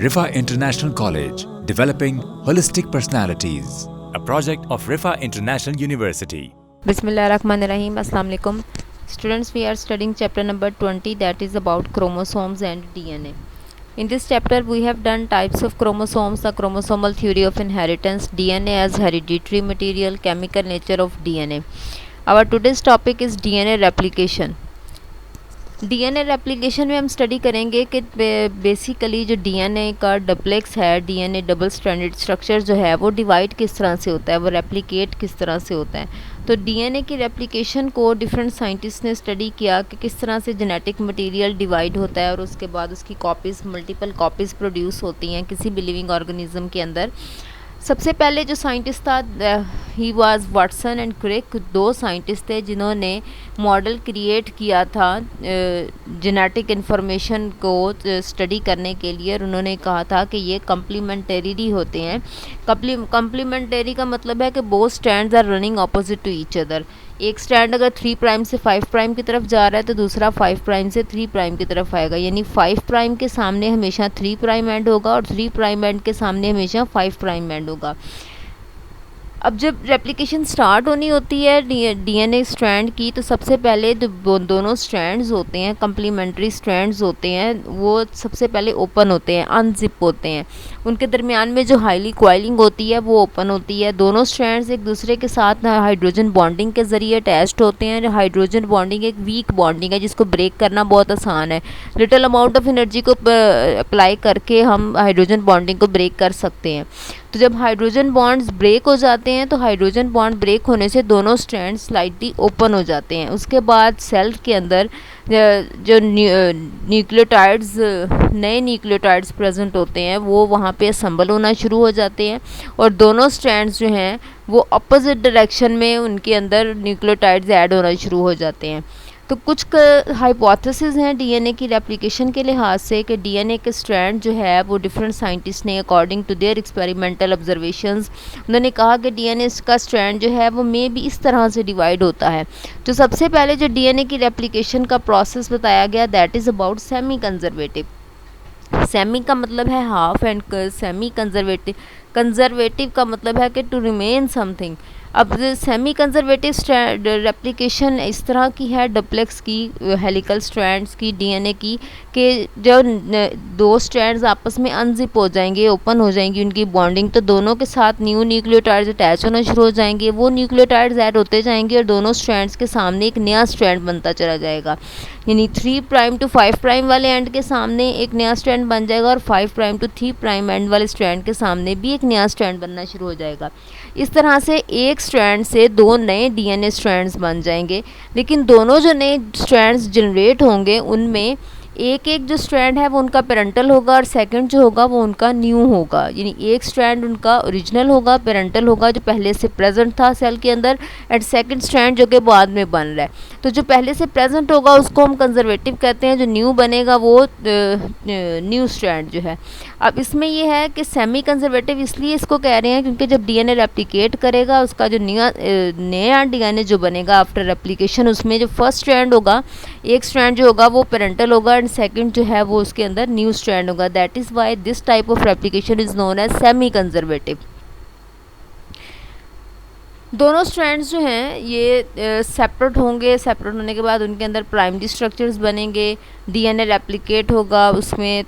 Rifa International College, developing holistic personalities. A project of Rifa International University. Bismillahirrahmanirrahim. Assalamu alaikum. Students, we are studying chapter number 20, that is about chromosomes and DNA. In this chapter, we have done types of chromosomes, the chromosomal theory of inheritance, DNA as hereditary material, chemical nature of DNA. Our today's topic is DNA replication. DNA replication में हम study करेंगे कि basically जो DNA का duplex है, DNA double stranded structure जो है वो डिवाइड किस तरह से होता है, वो रेप्लिकेट किस तरह से होता है. तो डीएनए की रेप्लिकेशन को डिफरेंट साइंटिस्ट ने स्टडी किया कि किस तरह से जेनेटिक मटेरियल डिवाइड होता है और उसके बाद उसकी कॉपीज़, मल्टीपल कॉपीज़ प्रोड्यूस होती हैं किसी भी लिविंग ऑर्गेनिज्म के अंदर. सबसे पहले जो साइंटिस्ट था he was Watson and Crick. दो साइंटिस्ट थे जिन्होंने मॉडल क्रिएट किया था जेनेटिक इन्फॉर्मेशन को स्टडी करने के लिए, और उन्होंने कहा था कि ये कम्प्लीमेंटरी होते हैं. कम्प्लीमेंटरी का मतलब है कि both strands are running opposite to each other. एक स्टैंड अगर 3 प्राइम से 5 प्राइम की तरफ जा रहा है तो दूसरा 5 प्राइम से 3 प्राइम की तरफ आएगा. यानी 5 प्राइम के सामने हमेशा 3 प्राइम एंड होगा और 3 प्राइम एंड के सामने हमेशा 5 प्राइम एंड होगा. अब जब रेप्लिकेशन स्टार्ट होनी होती है डीएनए स्ट्रैंड की, तो सबसे पहले दोनों स्ट्रैंड्स होते हैं, कम्प्लीमेंट्री स्ट्रैंड्स होते हैं, वो सबसे पहले ओपन होते हैं, अनजिप होते हैं. उनके दरमियान में जो हाईली कॉइलिंग होती है वो ओपन होती है. दोनों स्ट्रैंड्स एक दूसरे के साथ हाइड्रोजन बॉन्डिंग के ज़रिए अटैच्ड होते हैं. हाइड्रोजन बॉन्डिंग एक वीक बॉन्डिंग है जिसको ब्रेक करना बहुत आसान है. लिटिल अमाउंट ऑफ एनर्जी को अप्लाई करके हम हाइड्रोजन बॉन्डिंग को ब्रेक कर सकते हैं. तो जब हाइड्रोजन बॉन्ड्स ब्रेक हो जाते हैं तो हाइड्रोजन बॉन्ड ब्रेक होने से दोनों स्ट्रैंड स्लाइटली ओपन हो जाते हैं. उसके बाद सेल के अंदर जो न्यूक्लियोटाइड्स, नए न्यूक्लियोटाइड्स प्रेजेंट होते हैं वो वहाँ पे असम्बल होना शुरू हो जाते हैं और दोनों स्ट्रैंड्स जो हैं वो अपोजिट डायरेक्शन में उनके अंदर न्यूक्लियोटाइड्स ऐड होना शुरू हो जाते हैं. तो कुछ हाइपोथेसिस हैं डीएनए की रेप्लिकेशन के लिहाज से कि डीएनए के स्ट्रैंड जो है वो डिफरेंट साइंटिस्ट ने according to their experimental observations उन्होंने कहा कि डीएनए का स्ट्रैंड जो है वो मे भी इस तरह से डिवाइड होता है. तो सबसे पहले जो डीएनए की रेप्लिकेशन का प्रोसेस बताया गया that is about semi conservative. Semi का मतलब है half and semi conservative. Conservative का मतलब है कि टू रिमेन समथिंग. अब सेमी कंजर्वेटिव रेप्लिकेशन इस तरह की है डुप्लेक्स की, हेलिकल स्ट्रैंड्स की, डीएनए की, कि जो दो स्ट्रैंड्स आपस में अनजिप हो जाएंगे, ओपन हो जाएंगी उनकी बॉन्डिंग, तो दोनों के साथ न्यू न्यूक्लियोटाइड्स अटैच होना शुरू हो जाएंगे. वो न्यूक्लियोटाइड्स ऐड होते जाएंगे और दोनों स्ट्रैंड्स के सामने एक नया स्ट्रैंड बनता चला जाएगा. यानी 3 प्राइम टू 5 प्राइम वाले एंड के सामने एक नया स्ट्रैंड बन जाएगा और 5 प्राइम टू 3 प्राइम एंड वाले स्ट्रैंड के सामने भी एक नया स्ट्रैंड बनना शुरू हो जाएगा. इस तरह से एक स्ट्रैंड से दो नए डीएनए स्ट्रैंड्स बन जाएंगे. लेकिन दोनों जो नए स्ट्रैंड्स जनरेट होंगे उनमें एक एक जो स्ट्रैंड है वो उनका पेरेंटल होगा और सेकंड जो होगा वो उनका न्यू होगा. यानी एक स्ट्रैंड उनका ओरिजिनल होगा, पेरेंटल होगा जो पहले से प्रेजेंट था सेल के अंदर, एंड सेकंड स्ट्रैंड जो कि बाद में बन रहा है. तो जो पहले से प्रेजेंट होगा उसको हम कंजर्वेटिव कहते हैं, जो न्यू बनेगा वो न्यू स्ट्रैंड जो है. अब इसमें ये है कि सेमी कंजर्वेटिव इसलिए इसको कह रहे हैं क्योंकि जब डीएनए रेप्लिकेट करेगा उसका जो नया डीएनए जो बनेगा आफ्टर रेप्लिकेशन, उसमें जो फर्स्ट स्ट्रैंड होगा, एक स्ट्रैंड जो होगा वो पेरेंटल होगा एंड सेकंड जो है वो उसके अंदर न्यू स्ट्रैंड होगा. That is why this type of replication is known as semi conservative. दोनों स्ट्रैंड्स जो हैं ये सेपरेट होंगे. सेपरेट होने के बाद उनके अंदर प्राइमरी स्ट्रक्चर्स बनेंगे, डीएनए रेप्लिकेट होगा. उसमें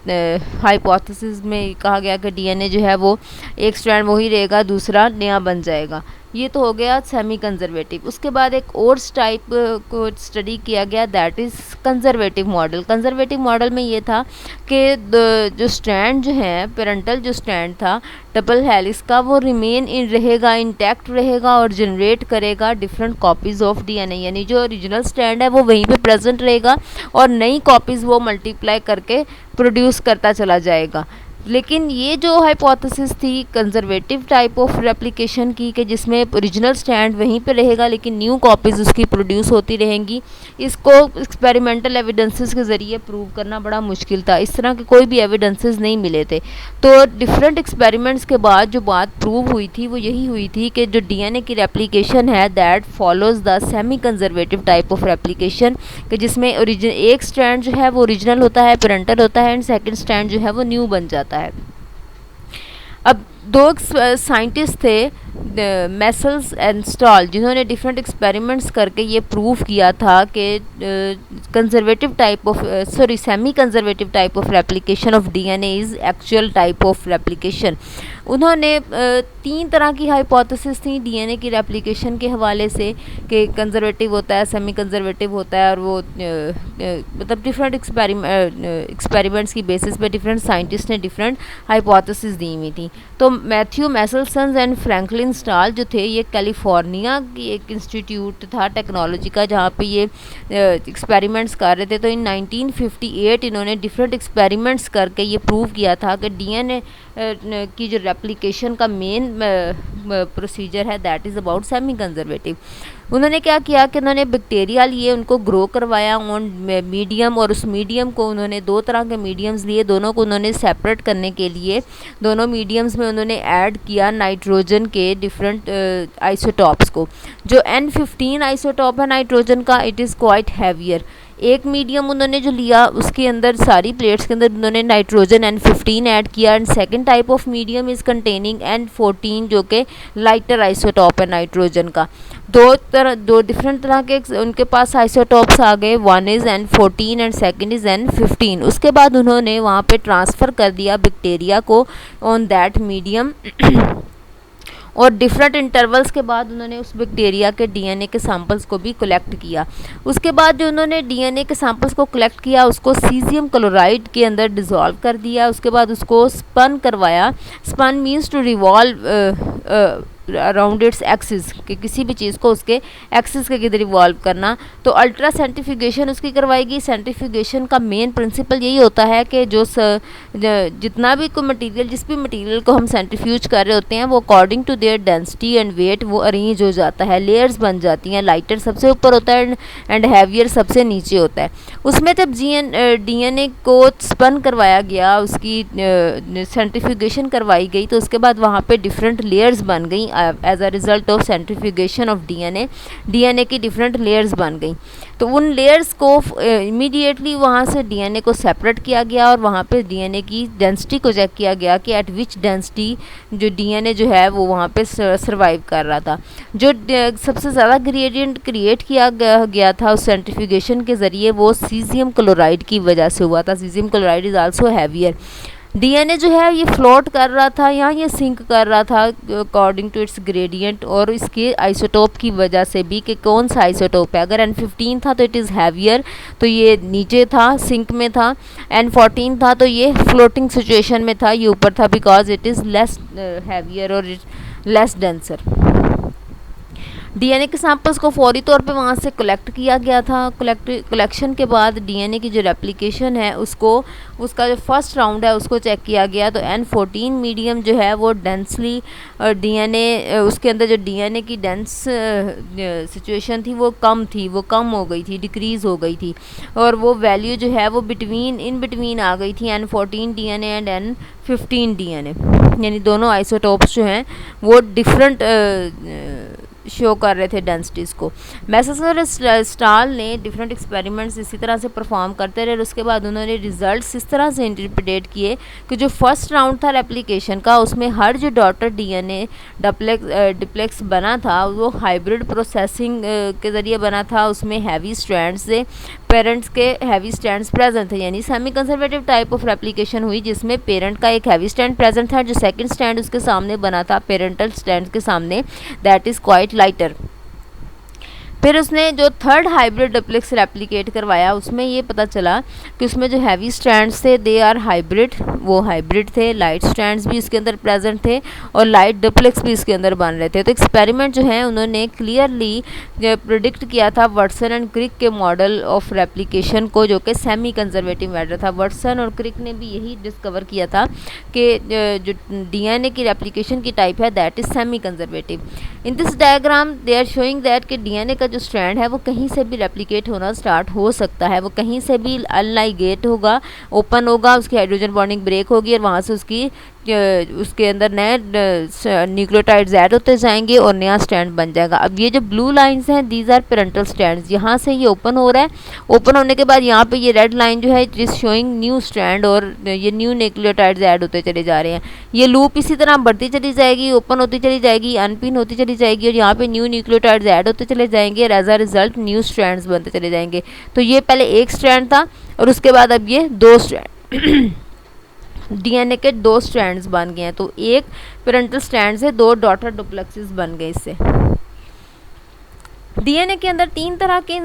हाइपोथेसिस में कहा गया कि डीएनए जो है वो एक स्ट्रैंड वही रहेगा, दूसरा नया बन जाएगा. ये तो हो गया सेमी कंजर्वेटिव. उसके बाद एक और टाइप को स्टडी किया गया that is conservative model. Conservative model में ये था कि जो स्ट्रैंड जो है, पेरेंटल जो स्ट्रैंड था डबल हेलिक्स का, वो रिमेन इन रहेगा, इंटैक्ट रहेगा और जनरेट करेगा डिफरेंट कॉपीज़ ऑफ डीएनए. यानी जो ओरिजिनल स्ट्रैंड है वो वहीं पे प्रेजेंट रहेगा और नई कॉपीज़ वो मल्टीप्लाई करके प्रोड्यूस करता चला जाएगा. लेकिन ये जो हाइपोथेसिस थी कंजर्वेटिव टाइप ऑफ रेप्लिकेशन की, कि जिसमें ओरिजिनल स्टैंड वहीं पे रहेगा लेकिन न्यू कॉपीज़ उसकी प्रोड्यूस होती रहेंगी, इसको एक्सपेरिमेंटल एविडेंसेस के ज़रिए प्रूव करना बड़ा मुश्किल था. इस तरह के कोई भी एविडेंसेस नहीं मिले थे. तो डिफरेंट एक्सपेरिमेंट्स के बाद जो बात प्रूव हुई थी वो यही हुई थी कि जो डीएनए की रेप्लिकेशन है that follows the semi conservative type of replication, कि जिसमें एक स्टैंड जो है वो ओरिजिनल होता है, पेरेंटल होता है, एंड सेकेंड स्टैंड जो है वो न्यू बन जाता है. होता है। अब दो साइंटिस्ट थे मैसल्स एंड स्टॉल, जिन्होंने डिफरेंट एक्सपेरिमेंट्स करके ये प्रूव किया था कि conservative type of semi conservative type of replication of DNA is actual type of replication. उन्होंने तीन तरह की हाइपोथेसिस थी डीएनए की रेप्लिकेशन के हवाले से, कि कंजर्वेटिव होता है, सेमी कंजर्वेटिव होता है, और वो मतलब डिफरेंट एक्सपेरिमेंट्स की बेसिस पे डिफरेंट साइंटिस्ट ने डिफरेंट हाइपोथेसिस दी हुई थी। तो मैथ्यू मैसलसन एंड फ्रैंकलिन स्टाल जो थे, ये कैलिफोर्निया की एक इंस्टीट्यूट था टेक्नोलॉजी का, जहाँ पे ये एक्सपेरिमेंट्स कर रहे थे। तो इन 1958 इन्होंने डिफरेंट एक्सपेरिमेंट्स करके ये प्रूव किया था कि डीएनए की जो रेप्लिकेशन का मेन प्रोसीजर है that is about semi conservative. उन्होंने क्या किया कि उन्होंने बैक्टीरिया लिए, उनको ग्रो करवाया ऑन मीडियम, और उस मीडियम को उन्होंने दो तरह के मीडियम्स लिए, दोनों को उन्होंने सेपरेट करने के लिए दोनों मीडियम्स में उन्होंने ऐड किया नाइट्रोजन के डिफरेंट आइसोटॉप्स को। जो N15 आइसोटॉप है नाइट्रोजन का, इट इज़ क्वाइट हैवियर। एक मीडियम उन्होंने जो लिया उसके अंदर सारी प्लेट्स के अंदर उन्होंने नाइट्रोजन N15 ऐड किया, and second type of medium is containing N14 जो कि लाइटर आइसोटॉप है नाइट्रोजन का। दो डिफरेंट तरह के उनके पास आइसोटॉप्स आ गए, one is N14 and second is N15। उसके बाद उन्होंने वहाँ पे ट्रांसफ़र कर दिया बैक्टीरिया को ऑन दैट मीडियम और डिफरेंट इंटरवल्स के बाद उन्होंने उस बैक्टीरिया के डीएनए के सैंपल्स को भी कलेक्ट किया। उसके बाद जो उन्होंने डीएनए के सैंपल्स को कलेक्ट किया उसको सीजियम क्लोराइड के अंदर डिज़ोल्व कर दिया। उसके बाद उसको स्पन करवाया। Spun means to revolve around its axis, कि किसी भी चीज़ को उसके एक्सिस के गिर्द रिवॉल्व करना। तो अल्ट्रा सेंट्रीफ्यूगेशन उसकी करवाएगी। सेंट्रीफ्यूगेशन का मेन प्रिंसिपल यही होता है कि जो जितना भी कोई मटेरियल, जिस भी मटेरियल को हम सेंट्रीफ्यूज कर रहे होते हैं, वो according to their density and weight वो अरेंज हो जाता है, लेयर्स बन जाती हैं। लाइटर सबसे ऊपर होता है एंड हैवियर सबसे नीचे होता है। उसमें जब डीएनए को स्पन करवाया गया, उसकी सेंट्रीफ्यूगेशन करवाई गई, तो उसके बाद वहाँ पे डिफरेंट लेयर्स बन गई as a result of centrifugation of DNA की डिफरेंट लेयर्स बन गई। तो उन लेयर्स को इमीडिएटली वहाँ से डीएनए को सेपरेट किया गया और वहाँ पे डीएनए की डेंसिटी को चेक किया गया कि एट विच डेंसिटी जो डीएनए जो है वो वहाँ पे सर्वाइव कर रहा था। जो सबसे ज़्यादा ग्रेडियंट क्रिएट किया गया था उस सेंट्रीफ्यूगेशन के ज़रिए, वो सीजियम क्लोराइड की वजह से हुआ था। Caesium chloride is also heavier. DNA जो है ये फ्लोट कर रहा था या ये सिंक कर रहा था अकॉर्डिंग टू इट्स ग्रेडियंट और इसके आइसोटोप की वजह से भी, कि कौन सा आइसोटोप है। अगर N15 था तो इट इज़ हैवियर, तो ये नीचे था, सिंक में था। N14 था तो ये फ्लोटिंग सिचुएशन में था, ये ऊपर था, because it is less heavier और लेस डेंसर। डीएनए के सैंपल्स को फौरी तौर पे वहाँ से कलेक्ट किया गया था। कलेक्शन के बाद डीएनए की जो रेप्लिकेशन है उसका जो फर्स्ट राउंड है उसको चेक किया गया। तो N14 मीडियम जो है वो डेंसली डीएनए, उसके अंदर जो डीएनए की डेंस सिचुएशन थी वो कम हो गई थी, डिक्रीज़ हो गई थी, और वो वैल्यू जो है वो इन बिटवीन आ गई थी N14 DNA and N15 DNA, यानी दोनों आइसोटोप्स जो हैं वो डिफरेंट शो कर रहे थे डेंसिटीज़ को। मैसेस और स्टाल ने डिफरेंट एक्सपेरिमेंट्स इसी तरह से परफॉर्म करते रहे और उसके बाद उन्होंने रिजल्ट्स इस तरह से इंटरप्रेट किए कि जो फर्स्ट राउंड था रेप्लिकेशन का, उसमें हर जो डॉटर डीएनए डिप्लेक्स बना था वो हाइब्रिड प्रोसेसिंग के ज़रिए बना था। उसमें हैवी स्ट्रैंड्स से पेरेंट्स के हैवी स्ट्रैंड्स प्रेजेंट थे, यानी semi conservative type of replication हुई जिसमें पेरेंट का एक हैवी स्ट्रैंड प्रेजेंट था, जो सेकंड स्ट्रैंड उसके सामने बना था पेरेंटल स्ट्रैंड के सामने, दैट इज़ क्वाइट लाइटर। फिर उसने जो थर्ड हाइब्रिड डुप्लेक्स रेप्लिकेट करवाया, उसमें ये पता चला कि उसमें जो हैवी स्ट्रैंड्स थे दे आर हाइब्रिड, वो हाइब्रिड थे। लाइट स्ट्रैंड्स भी इसके अंदर प्रेजेंट थे और लाइट डुप्लेक्स भी इसके अंदर बन रहे थे। तो एक्सपेरिमेंट जो है उन्होंने क्लियरली प्रिडिक्ट किया था वाटसन एंड क्रिक के मॉडल ऑफ रेप्लिकेशन को, जो कि सेमी कंजर्वेटिव मैटर था। वाटसन और क्रिक ने भी यही डिस्कवर किया था कि जो डीएनए की रेप्लिकेशन की टाइप है that is semi conservative. In this diagram they are showing that कि डीएनए का जो स्ट्रैंड है वो कहीं से भी रेप्लिकेट होना स्टार्ट हो सकता है, वो कहीं से भी अनलाइगेट होगा, ओपन होगा, उसकी हाइड्रोजन बॉन्डिंग ब्रेक होगी और वहाँ से उसके अंदर नए न्यूक्लियोटाइड्स ऐड होते जाएंगे और नया स्ट्रैंड बन जाएगा। अब ये जो ब्लू लाइंस हैं दीज आर पेरेंटल स्ट्रैंड्स, यहाँ से ये ओपन हो रहा है, ओपन होने के बाद यहाँ पे ये रेड लाइन जो है it is showing new strand और ये न्यू न्यूक्लियोटाइड्स ऐड होते चले जा रहे हैं। ये लूप इसी तरह बढ़ती चली जाएगी, ओपन होती चली जाएगी, अनपिन होती चली जाएगी और यहाँ पे न्यू न्यूक्लियोटाइड्स ऐड होते चले जाएंगे और as a result new strands बनते चले जाएंगे। तो ये पहले एक स्ट्रैंड था और उसके बाद अब ये दो स्ट्रैंड डीएनए के दो स्ट्रैंड्स बन गए हैं। तो एक पेरेंटल स्ट्रैंड से दो डॉटर डुप्लेक्सेस बन गए इससे। डीएनए के अंदर 3 तरह के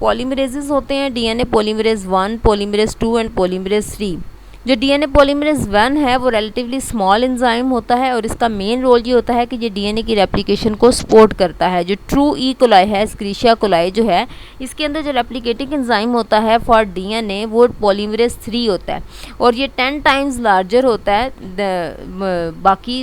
पॉलीमरेजेस होते हैं, DNA polymerase 1, polymerase 2 and polymerase 3। जो डीएनए पॉलीमरेज 1 है वो रिलेटिवली स्मॉल एंजाइम होता है और इसका मेन रोल ये होता है कि ये डीएनए की रेप्लिकेशन को सपोर्ट करता है। जो ट्रू ई कोलाई है, एस्क्रीशिया कोलाई जो है, इसके अंदर जो रेप्लिकेटिंग एंजाइम होता है फॉर डीएनए वो पॉलीमरेज 3 होता है और ये 10 टाइम्स लार्जर होता है, बाकी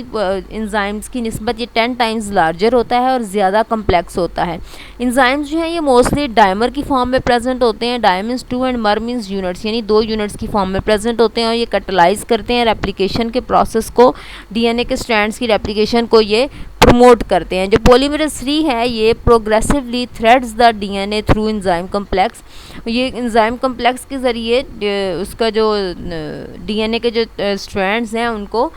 एंजाइम्स की निस्बत ये 10 टाइम्स लार्जर होता है और ज़्यादा कम्प्लेक्स होता है। एंजाइम्स जो हैं ये मोस्टली डायमर की फॉर्म में प्रेजेंट होते हैं, डाय मीन्स 2 एंड मर मीन्स यूनिट्स, यानी 2 यूनिट्स की फॉर्म में प्रेजेंट होते हैं और ये कैटलाइज करते हैं रेप्लिकेशन के प्रोसेस को, डीएनए के स्ट्रैंड्स की रेप्लिकेशन को ये प्रमोट करते हैं। जो पॉलीमरेज 3 है ये progressively threads the DNA through enzyme complex, ये एंजाइम कम्प्लेक्स के ज़रिए उसका जो डीएनए के जो स्ट्रैंड्स हैं उनको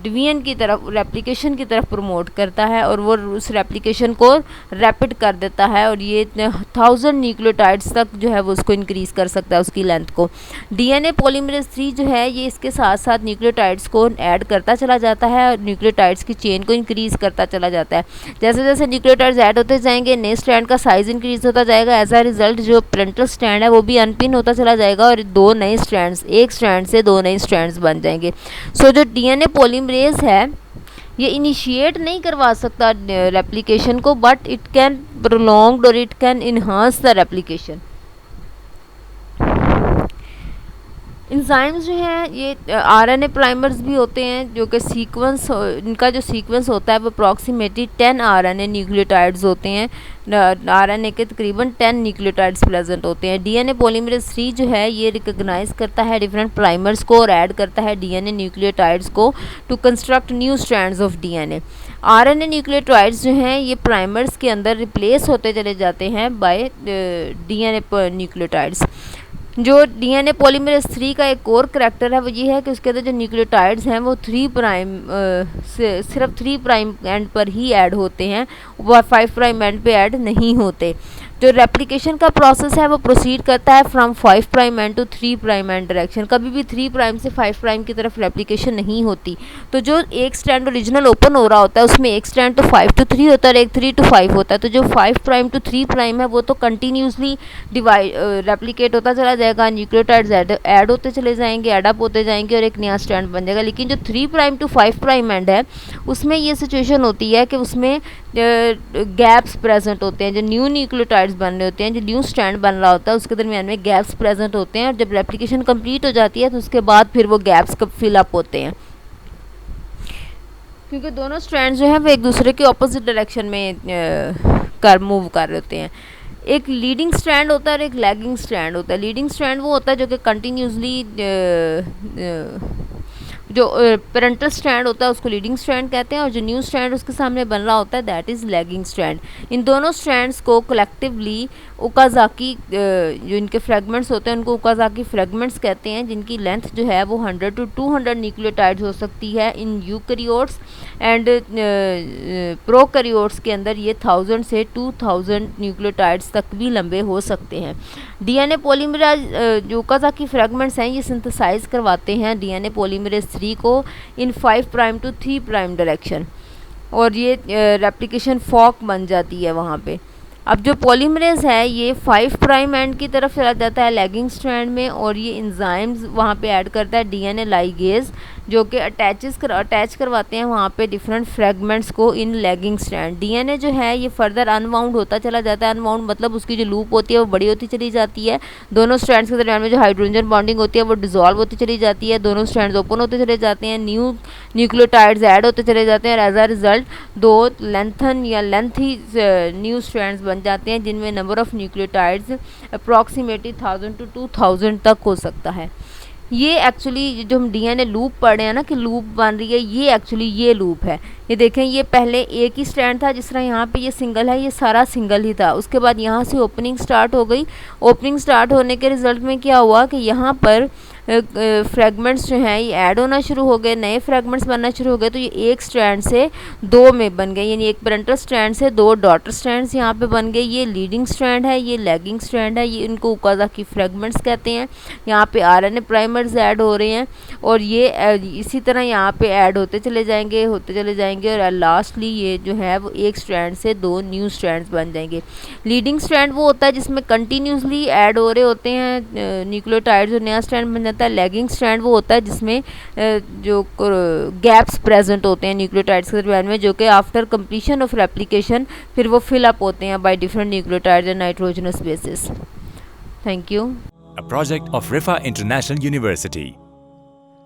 डिवीजन की तरफ, रेप्लिकेशन की तरफ प्रमोट करता है और वो उस रेप्लिकेशन को रैपिड कर देता है और ये 1000 न्यूक्लियोटाइड्स तक जो है वो उसको इंक्रीज़ कर सकता है उसकी लेंथ को। डीएनए पॉलीमरेज 3 जो है ये इसके साथ साथ न्यूक्लियोटाइड्स को ऐड करता चला जाता है और न्यूक्लियोटाइड्स की चेन को इंक्रीज़ करता चला जाता है। जैसे जैसे न्यूक्लियोटाइड्स ऐड होते जाएंगे नए स्ट्रैंड का साइज़ इंक्रीज़ होता जाएगा, एज अ रिजल्ट जो पेरेंटल स्ट्रैंड है वो भी अनपिन होता चला जाएगा और दो नए स्ट्रैंड्स, एक स्ट्रैंड से दो नए स्ट्रैंड्स बन जाएंगे। सो जो डीएनए पॉलीमरेज है ये इनिशिएट नहीं करवा सकता रेप्लिकेशन को, बट इट कैन प्रोलॉन्ग और it can enhance the replication. Enzymes जो हैं ये आरएनए प्राइमर्स भी होते हैं जो कि सीक्वेंस, इनका जो सीक्वेंस होता है वो अप्रॉक्सीमेटली 10 आरएनए न्यूक्लियोटाइड्स होते हैं, आरएनए के तकरीबन 10 न्यूक्लियोटाइड्स प्रेजेंट होते हैं। डीएनए पॉलीमरेज 3 जो है ये रिकॉग्नाइज करता है डिफरेंट प्राइमर्स को और ऐड करता है डीएनए न्यूक्लियोटाइड्स को to construct new strands of DNA. RNA nucleotides जो हैं ये प्राइमर्स के अंदर रिप्लेस होते चले जाते हैं बाय डीएनए न्यूक्लियोटाइड्स। जो डीएनए पॉलीमरेज 3 का एक और करैक्टर है वो ये है कि उसके अंदर जो न्यूक्लियोटाइड्स हैं वो 3 प्राइम सिर्फ 3 प्राइम एंड पर ही ऐड होते हैं, वो 5 प्राइम एंड पे ऐड नहीं होते। जो रेप्लिकेशन का प्रोसेस है वो प्रोसीड करता है from 5 prime end to 3 prime end direction, कभी भी 3 प्राइम से 5 प्राइम की तरफ रेप्लिकेशन नहीं होती। तो जो एक स्ट्रैंड ओरिजिनल ओपन हो रहा होता है उसमें एक स्ट्रैंड तो 5 to 3 होता है और एक 3 to 5 होता है। तो जो 5 प्राइम to 3 प्राइम है वो तो कंटिन्यूसली रेप्लिकेट होता चला जाएगा, न्यूक्लियोटाइड्स ऐड होते चले जाएंगे, एडअप होते जाएंगे और एक नया स्ट्रैंड बन जाएगा। लेकिन जो 3 प्राइम to 5 प्राइम एंड है उसमें ये सिचुएशन होती है कि उसमें गैप्स प्रेजेंट होते हैं, जो न्यू न्यूक्लियोटाइड्स बन रहे होते हैं, जो न्यू स्ट्रैंड बन रहा होता है उसके दरमियान में गैप्स प्रेजेंट होते हैं और जब रेप्लिकेशन कंप्लीट हो जाती है तो उसके बाद फिर वो गैप्स कब फिल अप होते हैं, क्योंकि दोनों स्ट्रैंड्स जो हैं वो एक दूसरे के ऑपोजिट डायरेक्शन में मूव कर रहे होते हैं। एक लीडिंग स्ट्रैंड होता है और एक लैगिंग स्ट्रैंड होता है। लीडिंग स्ट्रैंड वो होता है जो कि कंटिन्यूसली जो पेरेंटल स्ट्रैंड होता है उसको लीडिंग स्ट्रैंड कहते हैं और जो न्यू स्ट्रैंड उसके सामने बन रहा होता है दैट इज़ लैगिंग स्ट्रैंड। इन दोनों स्ट्रैंड्स को कलेक्टिवली ओकाज़ाकी, जो इनके फ्रेगमेंट्स होते हैं उनको ओकाज़ाकी फ्रेगमेंट्स कहते हैं, जिनकी लेंथ जो है वो 100 to 200 न्यूक्लियोटाइड्स हो सकती है इन यूकैरियोट्स एंड प्रोकैरियोट्स के अंदर ये 1000 से 2000 न्यूक्लियोटाइड्स तक भी लंबे हो सकते हैं। डीएनए पॉलीमरेज जो ओकाज़ाकी फ्रेगमेंट्स हैं ये सिंथेसाइज करवाते हैं डीएनए पॉलीमरेज 3 को इन 5 प्राइम to 3 प्राइम डायरेक्शन और ये रेप्लिकेशन फॉक बन जाती है वहाँ पे। अब जो पॉलीमरेज है ये 5 प्राइम एंड की तरफ चला जाता है लैगिंग स्ट्रैंड में, और ये इंजाइम्स वहाँ पे ऐड करता है डीएनए लाइगेज, जो कि अटैच करवाते हैं वहाँ पे डिफरेंट फ्रेगमेंट्स को इन लैगिंग स्ट्रैंड। डीएनए जो है ये फर्दर अनवाउंड होता चला जाता है। अनवाउंड मतलब उसकी जो लूप होती है वो बड़ी होती चली जाती है, दोनों स्ट्रैंड्स के दरमियान में जो हाइड्रोजन बॉन्डिंग होती है वो डिसॉल्व होती चली जाती है, दोनों स्ट्रैंड्स ओपन होते चले जाते हैं, न्यू न्यूक्लियोटाइड्स ऐड होते चले जाते हैं, और एज अ रिजल्ट दो लेंथन या लेंथी न्यू स्ट्रैंड्स बन जाते हैं, जिनमें number of nucleotides approximately 1000 to 2000 तक हो सकता है। ये एक्चुअली जो हम डीएनए लूप पढ़ रहे हैं ना कि लूप बन रही है, ये एक्चुअली ये लूप है। ये देखें, ये पहले एक ही स्ट्रैंड था, जिस तरह यहाँ पे ये सिंगल है, ये सारा सिंगल ही था। उसके बाद यहाँ से ओपनिंग स्टार्ट हो गई। ओपनिंग स्टार्ट होने के रिजल्ट में क्या हुआ कि यहाँ पर फ्रेगमेंट्स जो हैं ये ऐड होना शुरू हो गए, नए फ्रेगमेंट्स बनना शुरू हो गए। तो ये एक स्ट्रैंड से दो में बन गए, यानी एक पेरेंटल स्ट्रैंड से दो डॉटर स्ट्रैंड्स यहाँ पे बन गए। ये लीडिंग स्ट्रैंड है, ये लैगिंग स्ट्रैंड है, ये इनको उकाज़ाकी फ्रेगमेंट्स कहते हैं। यहाँ पे आरएनए प्राइमर्स ऐड हो रहे हैं, और ये इसी तरह यहाँ पे ऐड होते चले जाएंगे और लास्टली ये जो है वो एक स्ट्रैंड से दो न्यू स्ट्रैंड्स बन जाएंगे। लीडिंग स्ट्रैंड वो होता है जिसमें कंटिन्यूसली ऐड हो रहे होते हैं न्यूक्लियोटाइड्स और नया स्ट्रैंड बन जाता है। लैगिंग स्ट्रैंड वो होता है जिसमें जो गैप्स प्रेजेंट होते हैं न्यूक्लियोटाइड्स के दरमियान में, जो कि आफ्टर कंप्लीशन ऑफ रेप्लिकेशन फिर वो फिल अप होते हैं by different nucleotides and nitrogenous bases. Thank you. A project of Rifa International University.